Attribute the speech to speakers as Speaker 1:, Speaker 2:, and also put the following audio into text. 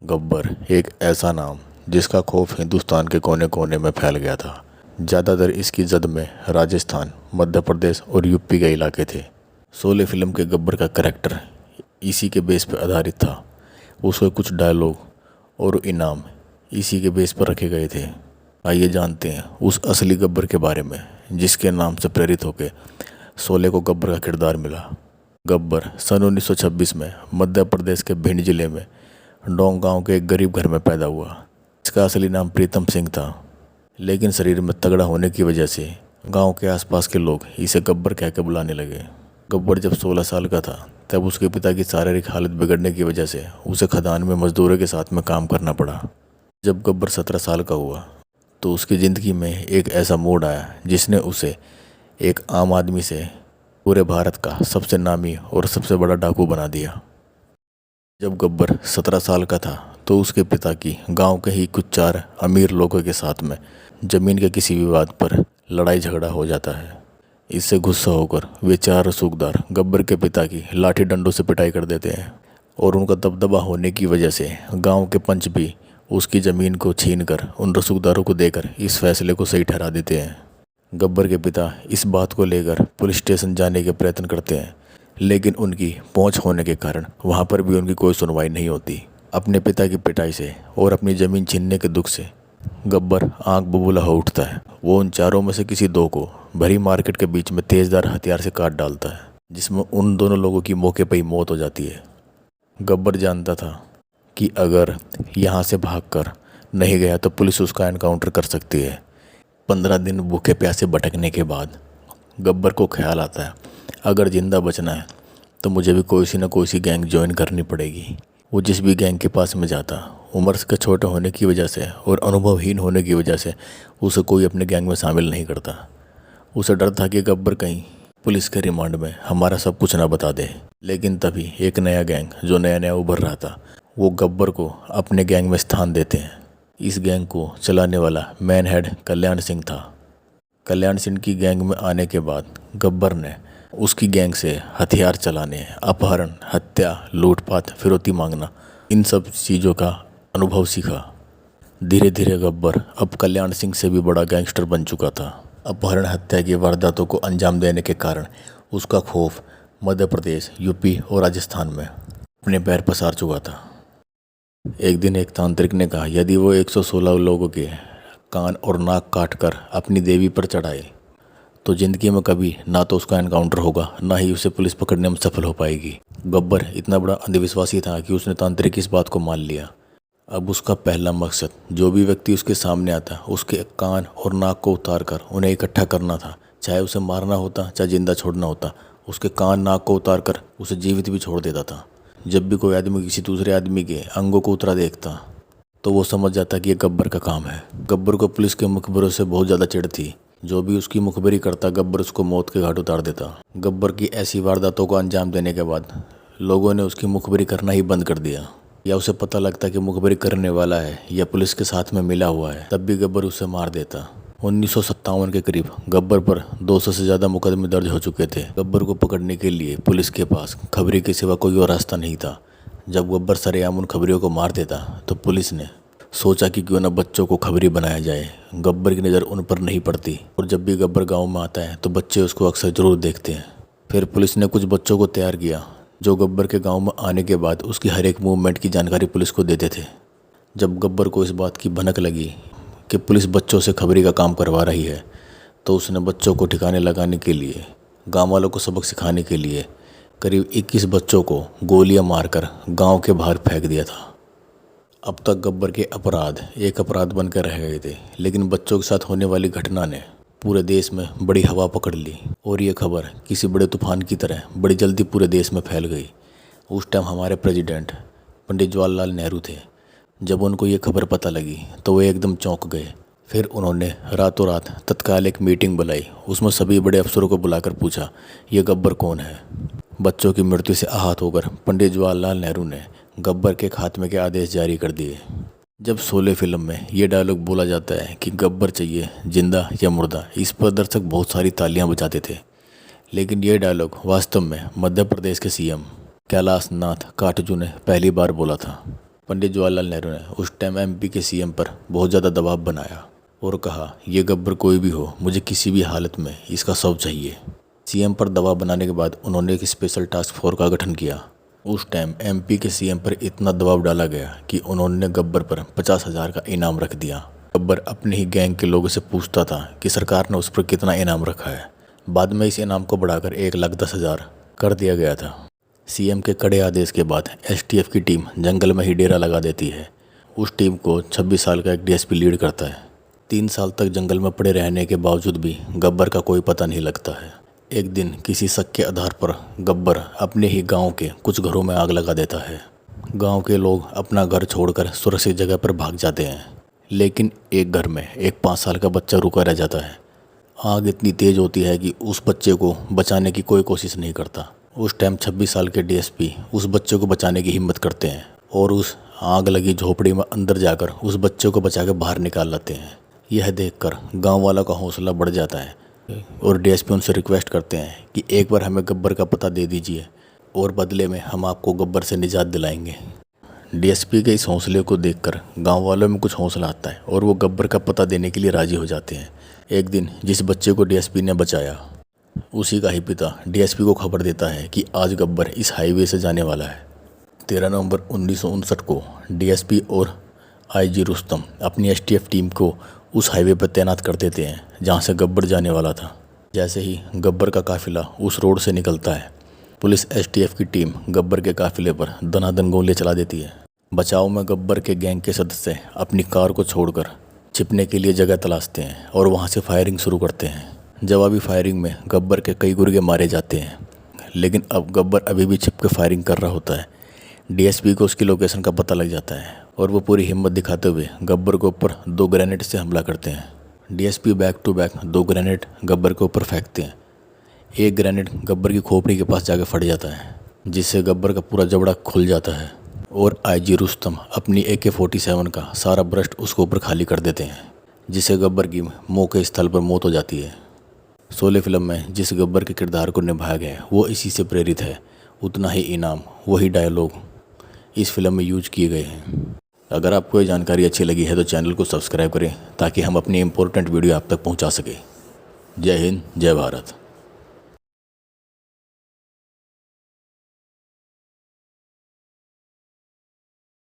Speaker 1: गब्बर एक ऐसा नाम जिसका खौफ हिंदुस्तान के कोने कोने में फैल गया था। ज़्यादातर इसकी जद में राजस्थान, मध्य प्रदेश और यूपी के इलाके थे। शोले फिल्म के गब्बर का करैक्टर इसी के बेस पर आधारित था। उसके कुछ डायलॉग और इनाम इसी के बेस पर रखे गए थे। आइए जानते हैं उस असली गब्बर के बारे में जिसके नाम से प्रेरित होकर शोले को गब्बर का किरदार मिला। गब्बर सन 1926 में मध्य प्रदेश के भिंड जिले में डोंग गांव के एक गरीब घर में पैदा हुआ। इसका असली नाम प्रीतम सिंह था, लेकिन शरीर में तगड़ा होने की वजह से गांव के आसपास के लोग इसे गब्बर कह के बुलाने लगे। गब्बर जब 16 साल का था तब उसके पिता की शारीरिक हालत बिगड़ने की वजह से उसे खदान में मजदूरों के साथ में काम करना पड़ा। जब गब्बर 17 साल का हुआ तो उसकी ज़िंदगी में एक ऐसा मोड़ आया जिसने उसे एक आम आदमी से पूरे भारत का सबसे नामी और सबसे बड़ा डाकू बना दिया। जब गब्बर 17 साल का था तो उसके पिता की गांव के ही कुछ 4 अमीर लोगों के साथ में ज़मीन के किसी विवाद पर लड़ाई झगड़ा हो जाता है। इससे गुस्सा होकर वे 4 रसूखदार गब्बर के पिता की लाठी डंडों से पिटाई कर देते हैं और उनका दबदबा होने की वजह से गांव के पंच भी उसकी ज़मीन को छीनकर उन रसूखदारों को देकर इस फैसले को सही ठहरा देते हैं। गब्बर के पिता इस बात को लेकर पुलिस स्टेशन जाने के प्रयत्न करते हैं, लेकिन उनकी पहुंच होने के कारण वहां पर भी उनकी कोई सुनवाई नहीं होती। अपने पिता की पिटाई से और अपनी ज़मीन छीनने के दुख से गब्बर आंख बबूला हो उठता है। वो उन चारों में से किसी 2 को भरी मार्केट के बीच में तेज़दार हथियार से काट डालता है, जिसमें उन दोनों लोगों की मौके पर ही मौत हो जाती है। गब्बर जानता था कि अगर यहाँ से भागकर नहीं गया तो पुलिस उसका एनकाउंटर कर सकती है। 15 दिन भूखे प्यासे भटकने के बाद गब्बर को ख्याल आता है, अगर ज़िंदा बचना है तो मुझे भी कोई सी न कोई सी गैंग ज्वाइन करनी पड़ेगी। वो जिस भी गैंग के पास में जाता, उम्र के छोटे होने की वजह से और अनुभवहीन होने की वजह से उसे कोई अपने गैंग में शामिल नहीं करता। उसे डर था कि गब्बर कहीं पुलिस के रिमांड में हमारा सब कुछ ना बता दे। लेकिन तभी एक नया गैंग जो नया नया उभर रहा था, वो गब्बर को अपने गैंग में स्थान देते हैं। इस गैंग को चलाने वाला मैन हेड कल्याण सिंह था। कल्याण सिंह की गैंग में आने के बाद गब्बर ने उसकी गैंग से हथियार चलाने, अपहरण, हत्या, लूटपाट, फिरौती मांगना, इन सब चीज़ों का अनुभव सीखा। धीरे धीरे गब्बर अब कल्याण सिंह से भी बड़ा गैंगस्टर बन चुका था। अपहरण, हत्या की वारदातों को अंजाम देने के कारण उसका खौफ मध्य प्रदेश, यूपी और राजस्थान में अपने पैर पसार चुका था। एक दिन एक तांत्रिक ने कहा यदि वो 116 लोगों के कान और नाक काट कर अपनी देवी पर चढ़ाए तो ज़िंदगी में कभी ना तो उसका एनकाउंटर होगा, ना ही उसे पुलिस पकड़ने में सफल हो पाएगी। गब्बर इतना बड़ा अंधविश्वासी था कि उसने तांत्रिक की इस बात को मान लिया। अब उसका पहला मकसद जो भी व्यक्ति उसके सामने आता उसके कान और नाक को उतार कर उन्हें इकट्ठा करना था। चाहे उसे मारना होता, चाहे जिंदा छोड़ना होता, उसके कान नाक को उतार कर उसे जीवित भी छोड़ देता था। जब भी कोई आदमी किसी दूसरे आदमी के अंगों को उतरा देखता तो वो समझ जाता कि ये गब्बर का काम है। गब्बर को पुलिस के मुखबिरों से बहुत ज़्यादा चिढ़ थी। जो भी उसकी मुखबिरी करता गब्बर उसको मौत के घाट उतार देता। गब्बर की ऐसी वारदातों को अंजाम देने के बाद लोगों ने उसकी मुखबिरी करना ही बंद कर दिया, या उसे पता लगता कि मुखबिरी करने वाला है या पुलिस के साथ में मिला हुआ है, तब भी गब्बर उसे मार देता। 1957 के करीब गब्बर पर 200 से ज़्यादा मुकदमे दर्ज हो चुके थे। गब्बर को पकड़ने के लिए पुलिस के पास खबरी के सिवा कोई और रास्ता नहीं था। जब गब्बर सरेआम उन खबरियों को मार देता तो पुलिस ने सोचा कि क्यों न बच्चों को खबरी बनाया जाए। गब्बर की नज़र उन पर नहीं पड़ती और जब भी गब्बर गांव में आता है तो बच्चे उसको अक्सर ज़रूर देखते हैं। फिर पुलिस ने कुछ बच्चों को तैयार किया जो गब्बर के गांव में आने के बाद उसकी हर एक मूवमेंट की जानकारी पुलिस को देते थे। जब गब्बर को इस बात की भनक लगी कि पुलिस बच्चों से खबरी का काम करवा रही है तो उसने बच्चों को ठिकाने लगाने के लिए, गाँव वालों को सबक सिखाने के लिए करीब 21 बच्चों को गोलियाँ मारकर गाँव के बाहर फेंक दिया था। अब तक गब्बर के अपराध एक अपराध बनकर रह गए थे, लेकिन बच्चों के साथ होने वाली घटना ने पूरे देश में बड़ी हवा पकड़ ली और ये खबर किसी बड़े तूफान की तरह बड़ी जल्दी पूरे देश में फैल गई। उस टाइम हमारे प्रेसिडेंट पंडित जवाहरलाल नेहरू थे। जब उनको ये खबर पता लगी तो वे एकदम चौंक गए। फिर उन्होंने रातों रात तत्काल एक मीटिंग बुलाई। उसमें सभी बड़े अफसरों को बुलाकर पूछा ये गब्बर कौन है। बच्चों की मृत्यु से आहत होकर पंडित जवाहरलाल नेहरू ने गब्बर के खात्मे के आदेश जारी कर दिए। जब शोले फिल्म में ये डायलॉग बोला जाता है कि गब्बर चाहिए जिंदा या मुर्दा, इस पर दर्शक बहुत सारी तालियां बजाते थे। लेकिन ये डायलॉग वास्तव में मध्य प्रदेश के सीएम कैलाश नाथ काटजू ने पहली बार बोला था। पंडित जवाहरलाल नेहरू ने उस टाइम एमपी के सीएम पर बहुत ज़्यादा दबाव बनाया और कहा, ये गब्बर कोई भी हो, मुझे किसी भी हालत में इसका शव चाहिए। सीएम पर दबाव बनाने के बाद उन्होंने एक स्पेशल टास्क फोर्स का गठन किया। उस टाइम एमपी के सीएम पर इतना दबाव डाला गया कि उन्होंने गब्बर पर 50,000 का इनाम रख दिया। गब्बर अपने ही गैंग के लोगों से पूछता था कि सरकार ने उस पर कितना इनाम रखा है। बाद में इस इनाम को बढ़ाकर 1,10,000 कर दिया गया था। सीएम के कड़े आदेश के बाद एसटीएफ की टीम जंगल में ही डेरा लगा देती है। उस टीम को 26 साल का एक डीएसपी लीड करता है। 3 साल तक जंगल में पड़े रहने के बावजूद भी गब्बर का कोई पता नहीं लगता है। एक दिन किसी शक के आधार पर गब्बर अपने ही गांव के कुछ घरों में आग लगा देता है। गांव के लोग अपना घर छोड़कर सुरक्षित जगह पर भाग जाते हैं, लेकिन एक घर में एक 5 साल का बच्चा रुका रह जाता है। आग इतनी तेज होती है कि उस बच्चे को बचाने की कोई कोशिश नहीं करता। उस टाइम 26 साल के डीएसपी उस बच्चे को बचाने की हिम्मत करते हैं और उस आग लगी झोपड़ी में अंदर जाकर उस बच्चे को बचा के बाहर निकाल लाते हैं। यह देखकर गांव वालों का हौसला बढ़ जाता है और डीएसपी उनसे रिक्वेस्ट करते हैं कि एक बार हमें गब्बर का पता दे दीजिए और बदले में हम आपको गब्बर से निजात दिलाएंगे। डीएसपी के इस हौसले को देखकर गांव वालों में कुछ हौसला आता है और वो गब्बर का पता देने के लिए राजी हो जाते हैं। एक दिन जिस बच्चे को डीएसपी ने बचाया, उसी का ही पिता डीएसपी को खबर देता है कि आज गब्बर इस हाईवे से जाने वाला है। 13 नवंबर 1959 को डीएसपी और आईजी रुस्तम अपनी एसटीएफ टीम को उस हाईवे पर तैनात कर देते हैं जहां से गब्बर जाने वाला था। जैसे ही गब्बर का काफिला उस रोड से निकलता है, पुलिस एसटीएफ की टीम गब्बर के काफिले पर दनादन गोलियां चला देती है। बचाव में गब्बर के गैंग के सदस्य अपनी कार को छोड़कर छिपने के लिए जगह तलाशते हैं और वहां से फायरिंग शुरू करते हैं। जवाबी फायरिंग में गब्बर के कई गुर्गे मारे जाते हैं, लेकिन अब गब्बर अभी भी छिप के फायरिंग कर रहा होता है। डीएसपी को उसकी लोकेशन का पता लग जाता है और वो पूरी हिम्मत दिखाते हुए गब्बर के ऊपर 2 ग्रेनेड से हमला करते हैं। DSP back to back 2 grenade Gabbar के ऊपर फेंकते हैं। एक ग्रेनेड गब्बर की खोपड़ी के पास जाकर फट जाता है, जिससे गब्बर का पूरा जबड़ा खुल जाता है और आईजी रुस्तम अपनी AK-47 का सारा ब्रस्ट उसके ऊपर खाली कर देते हैं, जिससे गब्बर की मौके स्थल पर मौत हो जाती है। शोले फिल्म में जिस गब्बर के किरदार को निभाया गया है वो इसी से प्रेरित है। उतना ही इनाम, वही डायलॉग इस फिल्म में यूज किए गए हैं। अगर आपको ये जानकारी अच्छी लगी है तो चैनल को सब्सक्राइब करें ताकि हम अपनी इम्पोर्टेंट वीडियो आप तक पहुंचा सकें। जय हिंद, जय भारत।